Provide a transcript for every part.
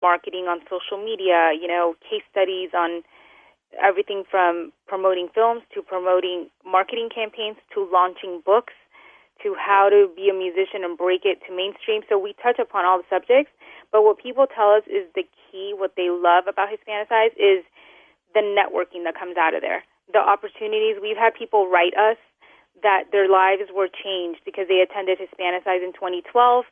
marketing on social media, case studies on everything from promoting films to promoting marketing campaigns to launching books to how to be a musician and break it to mainstream. So we touch upon all the subjects, but what people tell us is the key, what they love about Hispanicize is the networking that comes out of there. The opportunities, we've had people write us that their lives were changed because they attended Hispanicize in 2012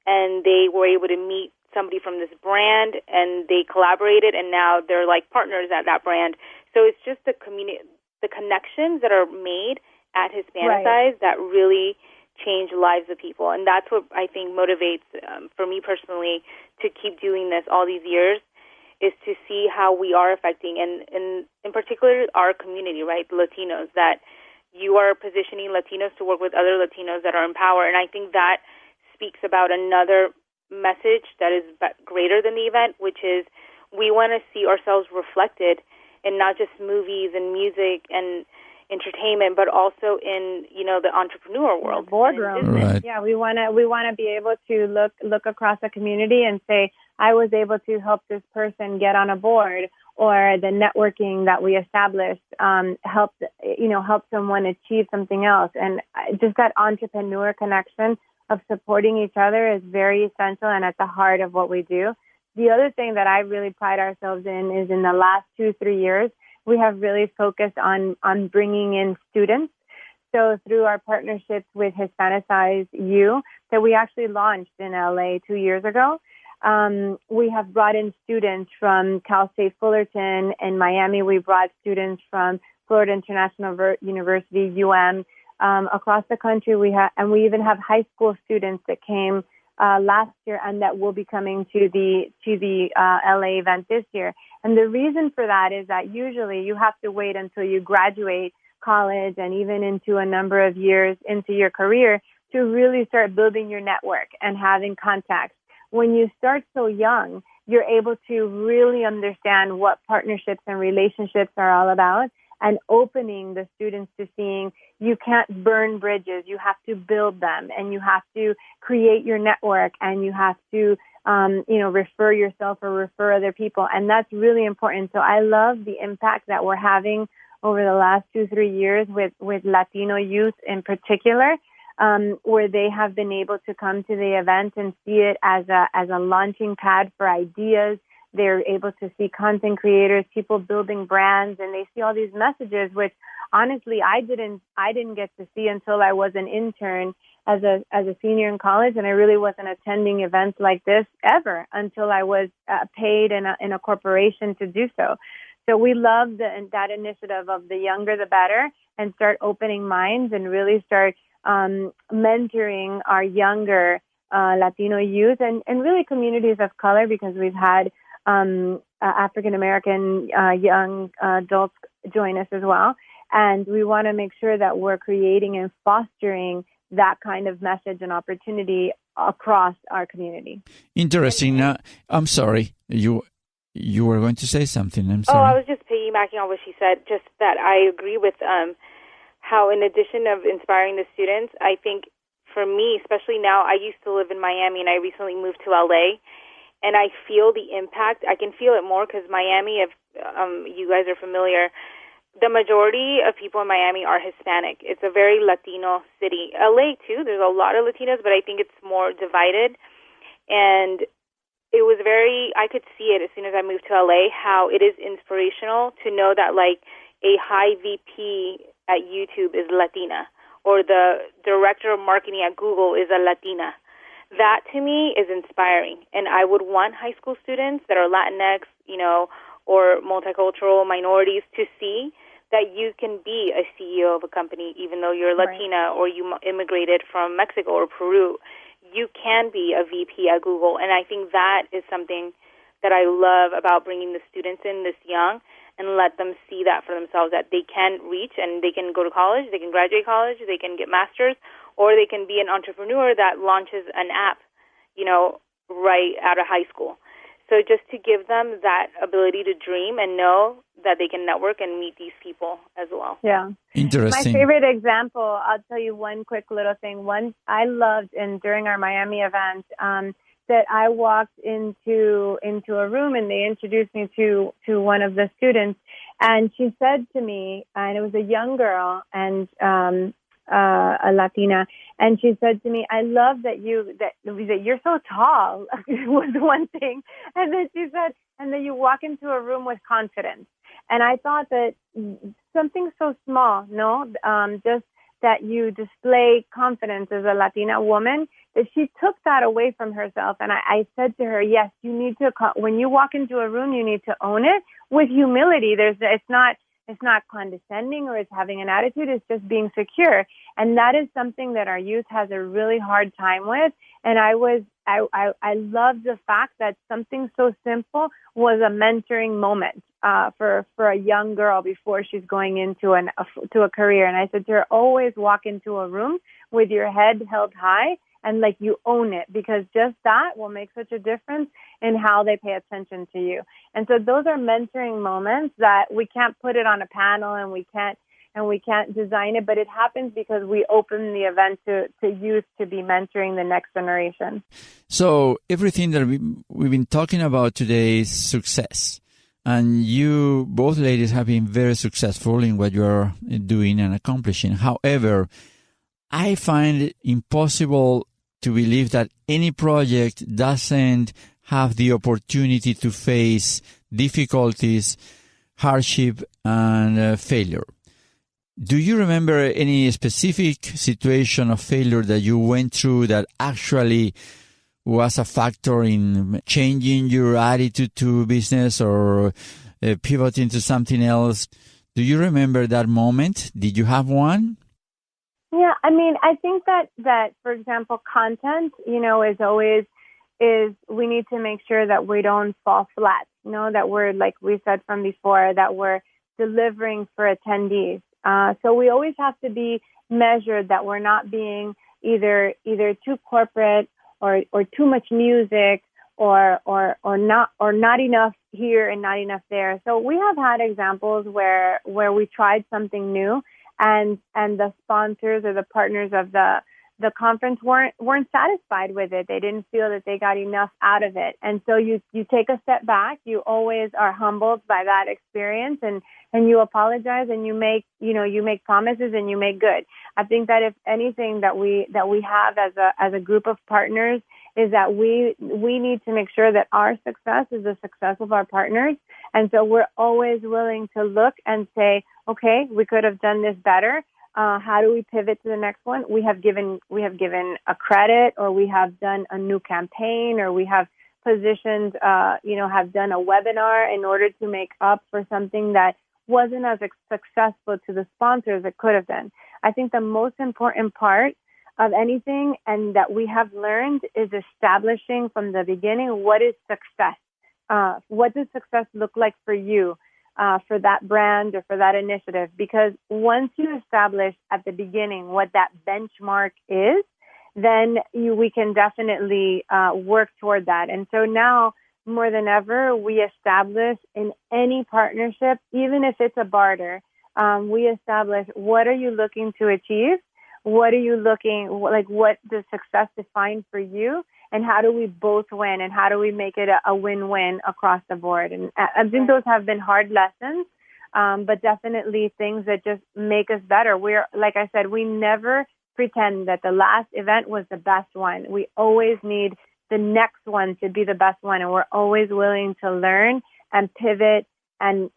and they were able to meet somebody from this brand and they collaborated and now they're like partners at that brand. So it's just the connections that are made at Hispanicize that really change lives of people. And that's what I think motivates, for me personally, to keep doing this all these years, is to see how we are affecting, and in particular our community, right, the Latinos, that you are positioning Latinos to work with other Latinos that are in power. And I think that speaks about another message that is greater than the event, which is we want to see ourselves reflected in not just movies and music and entertainment, but also in the entrepreneur world, boardroom. Right. Yeah, we want to be able to look across the community and say, I was able to help this person get on a board, or the networking that we established helped someone achieve something else. And just that entrepreneur connection of supporting each other is very essential and at the heart of what we do. The other thing that I really pride ourselves in is in the last 2-3 years, we have really focused on bringing in students. So through our partnerships with Hispanicize U that we actually launched in LA 2 years ago, we have brought in students from Cal State Fullerton. In Miami, we brought students from Florida International University, UM. Across the country, we even have high school students that came last year and that will be coming to the LA event this year. And the reason for that is that usually you have to wait until you graduate college and even into a number of years into your career to really start building your network and having contacts. When you start so young, you're able to really understand what partnerships and relationships are all about, and opening the students to seeing you can't burn bridges. You have to build them, and you have to create your network, and you have to, refer yourself or refer other people. And that's really important. So I love the impact that we're having over the last 2-3 years with Latino youth in particular, where they have been able to come to the event and see it as a launching pad for ideas. They're able to see content creators, people building brands, and they see all these messages, which honestly I didn't get to see until I was an intern as a senior in college, and I really wasn't attending events like this ever until I was paid in a corporation to do so. So we love that initiative of the younger the better, and start opening minds and really start mentoring our younger Latino youth and really communities of color, because we've had African-American young adults join us as well. And we want to make sure that we're creating and fostering that kind of message and opportunity across our community. Interesting. I'm sorry. You were going to say something. I'm sorry. Oh, I was just piggybacking on what she said, just that I agree with how, in addition of inspiring the students, I think for me, especially now, I used to live in Miami and I recently moved to LA. And I feel the impact. I can feel it more because Miami, if you guys are familiar, the majority of people in Miami are Hispanic. It's a very Latino city. LA, too, there's a lot of Latinos, but I think it's more divided. And it was I could see it as soon as I moved to LA, how it is inspirational to know that, like, a high VP at YouTube is Latina, or the director of marketing at Google is a Latina. That, to me, is inspiring. And I would want high school students that are Latinx, or multicultural minorities to see that you can be a CEO of a company even though you're Latina, or you immigrated from Mexico or Peru. You can be a VP at Google. And I think that is something that I love about bringing the students in this young and let them see that for themselves, that they can reach and they can go to college, they can graduate college, they can get masters, or they can be an entrepreneur that launches an app, right out of high school. So just to give them that ability to dream and know that they can network and meet these people as well. Yeah. Interesting. My favorite example, I'll tell you one quick little thing. One I loved, and during our Miami event, that I walked into a room and they introduced me to one of the students, and she said to me, and it was a young girl and a Latina, and she said to me, "I love that you're so tall." was one thing, and then she said, "And then you walk into a room with confidence." And I thought that something so small, just that you display confidence as a Latina woman, that she took that away from herself. And I said to her, yes, you need to, when you walk into a room, you need to own it with humility. It's not condescending or it's having an attitude. It's just being secure. And that is something that our youth has a really hard time with. And I love the fact that something so simple was a mentoring moment for a young girl before she's going into a career. And I said to her, always walk into a room with your head held high and like you own it, because just that will make such a difference in how they pay attention to you. And so those are mentoring moments that we can't put it on a panel and we can't design it, but it happens because we open the event to youth to be mentoring the next generation. So everything that we've been talking about today is success. And you, both ladies, have been very successful in what you are doing and accomplishing. However, I find it impossible to believe that any project doesn't have the opportunity to face difficulties, hardship, and failure. Do you remember any specific situation of failure that you went through that actually was a factor in changing your attitude to business or pivoting to something else? Do you remember that moment? Did you have one? Yeah, I mean, I think that for example, content, is we need to make sure that we don't fall flat, that we're, like we said from before, that we're delivering for attendees. So we always have to be measured, that we're not being either too corporate or too much music or not enough here and not enough there. So we have had examples where we tried something new and the sponsors or the partners of the conference weren't satisfied with it. They didn't feel that they got enough out of it. And so you take a step back. You always are humbled by that experience and you apologize and you make promises and you make good. I think that if anything that we have as a group of partners is that we need to make sure that our success is the success of our partners. And so we're always willing to look and say, okay, we could have done this better. How do we pivot to the next one? We have given a credit, or we have done a new campaign, or we have positioned, have done a webinar in order to make up for something that wasn't as successful to the sponsors it could have been. I think the most important part of anything, and that we have learned, is establishing from the beginning what is success. What does success look like for you? For that brand or for that initiative, because once you establish at the beginning what that benchmark is, then we can definitely work toward that. And so now more than ever, we establish in any partnership, even if it's a barter, we establish what are you looking to achieve? What does success define for you? And how do we both win? And how do we make it a win-win across the board? And I think those have been hard lessons, but definitely things that just make us better. Like I said, we never pretend that the last event was the best one. We always need the next one to be the best one. And we're always willing to learn and pivot and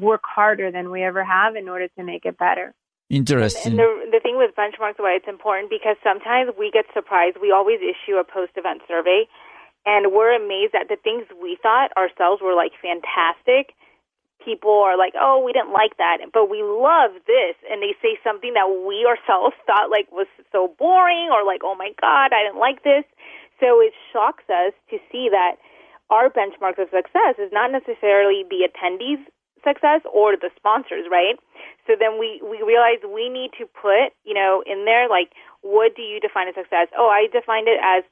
work harder than we ever have in order to make it better. Interesting. And the thing with benchmarks, why it's important, because sometimes we get surprised. We always issue a post-event survey, and we're amazed at the things we thought ourselves were like fantastic. People are like, oh, we didn't like that, but we love this. And they say something that we ourselves thought like was so boring, or like, oh my God, I didn't like this. So it shocks us to see that our benchmarks of success is not necessarily the attendees' success or the sponsors, right? So then we realize we need to put, in there, like, what do you define as success? Oh, I defined it as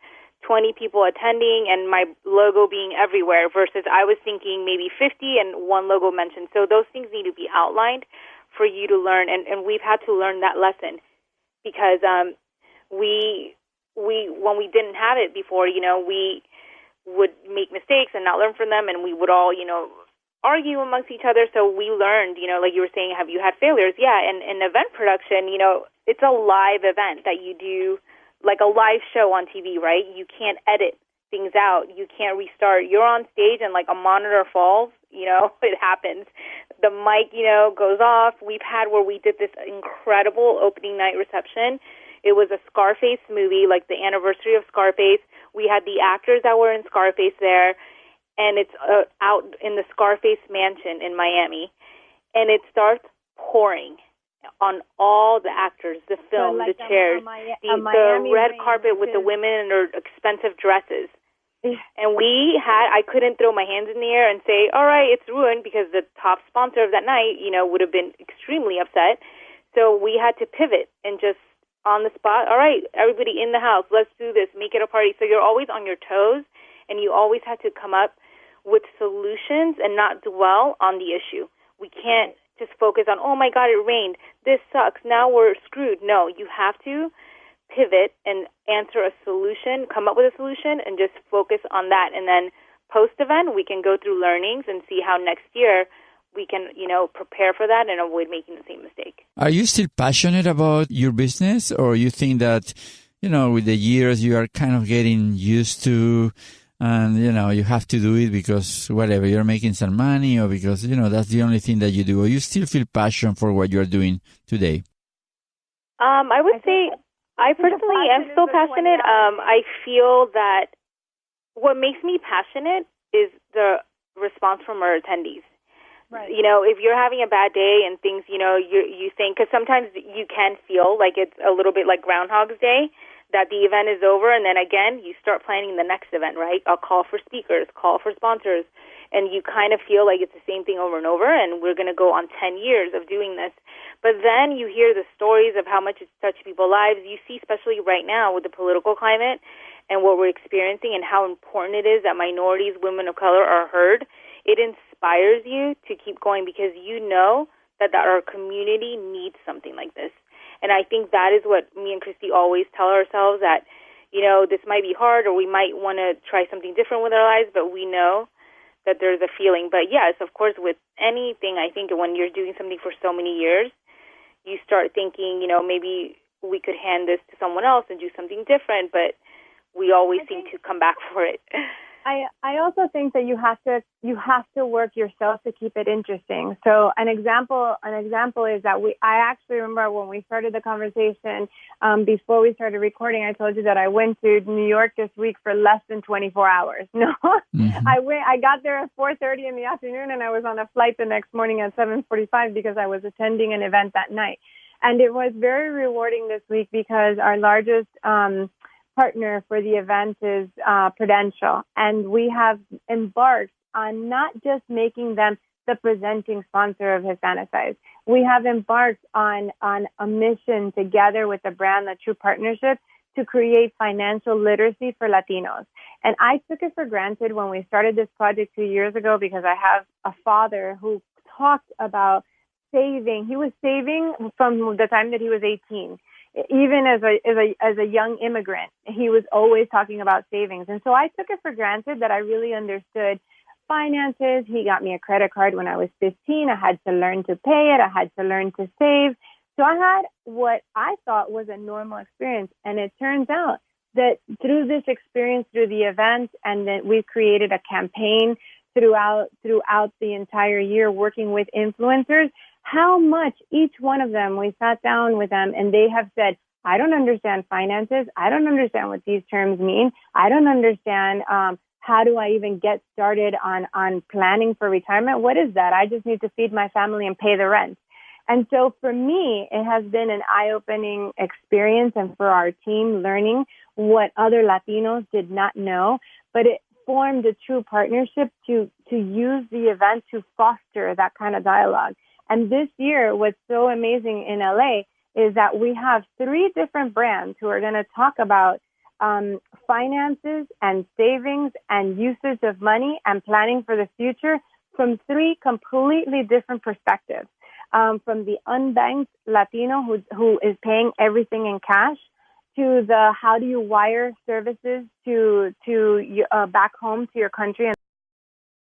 20 people attending and my logo being everywhere, versus I was thinking maybe 50 and one logo mentioned. So those things need to be outlined for you to learn, and we've had to learn that lesson because we when we didn't have it before, we would make mistakes and not learn from them, and we would all, argue amongst each other. So we learned, like you were saying, have you had failures? Yeah, and in event production, it's a live event that you do, like a live show on TV, right? You can't edit things out. You can't restart. You're on stage and like a monitor falls, it happens. The mic, goes off. We've had where we did this incredible opening night reception. It was a Scarface movie, like the anniversary of Scarface. We had the actors that were in Scarface there, and it's out in the Scarface mansion in Miami, and it starts pouring on all the actors, the film, the chairs, the red carpet with the women in their expensive dresses. And I couldn't throw my hands in the air and say, all right, it's ruined, because the top sponsor of that night, would have been extremely upset. So we had to pivot and just on the spot, all right, everybody in the house, let's do this, make it a party. So you're always on your toes, and you always have to come up with solutions and not dwell on the issue. We can't just focus on, oh my God, it rained, this sucks, now we're screwed. No, you have to pivot and answer a solution, come up with a solution, and just focus on that. And then post-event, we can go through learnings and see how next year we can, prepare for that and avoid making the same mistake. Are you still passionate about your business, or you think that, with the years you are kind of getting used to, and, you have to do it because whatever, you're making some money, or because, that's the only thing that you do, or you still feel passion for what you're doing today? I would say I personally am still passionate. I feel that what makes me passionate is the response from our attendees. Right. If you're having a bad day and things, you think, because sometimes you can feel like it's a little bit like Groundhog's Day, that the event is over, and then again, you start planning the next event, right? A call for speakers, call for sponsors, and you kind of feel like it's the same thing over and over, and we're going to go on 10 years of doing this. But then you hear the stories of how much it's touched people's lives. You see, especially right now with the political climate and what we're experiencing and how important it is that minorities, women of color are heard. It inspires you to keep going, because you know that our community needs something like this. And I think that is what me and Cristy always tell ourselves, that, this might be hard, or we might want to try something different with our lives, but we know that there's a feeling. But yes, of course, with anything, I think when you're doing something for so many years, you start thinking, maybe we could hand this to someone else and do something different, but we always seem to come back for it. I also think that you have to work yourself to keep it interesting. So an example is that I actually remember when we started the conversation, before we started recording, I told you that I went to New York this week for less than 24 hours. No, mm-hmm. I got there at 4:30 in the afternoon, and I was on a flight the next morning at 7:45 because I was attending an event that night. And it was very rewarding this week because our largest partner for the event is Prudential, and we have embarked on not just making them the presenting sponsor of Hispanicize. We have embarked on a mission together with the brand, the True Partnership, to create financial literacy for Latinos. And I took it for granted when we started this project 2 years ago, because I have a father who talked about saving. He was saving from the time that he was 18. Even as a young immigrant, he was always talking about savings. And so I took it for granted that I really understood finances. He got me a credit card when I was 15. I had to learn to pay it. I had to learn to save. So I had what I thought was a normal experience. And it turns out that through this experience, through the event, and then we've created a campaign throughout the entire year working with influencers, how much each one of them, we sat down with them and they have said, I don't understand finances. I don't understand what these terms mean. I don't understand how do I even get started on planning for retirement. What is that? I just need to feed my family and pay the rent. And so for me, it has been an eye-opening experience, and for our team, learning what other Latinos did not know. But it formed a true partnership to use the event to foster that kind of dialogue. And this year, what's so amazing in LA is that we have 3 different brands who are going to talk about finances and savings and usage of money and planning for the future from 3 completely different perspectives. From the unbanked Latino who is paying everything in cash, to the how do you wire services to back home to your country.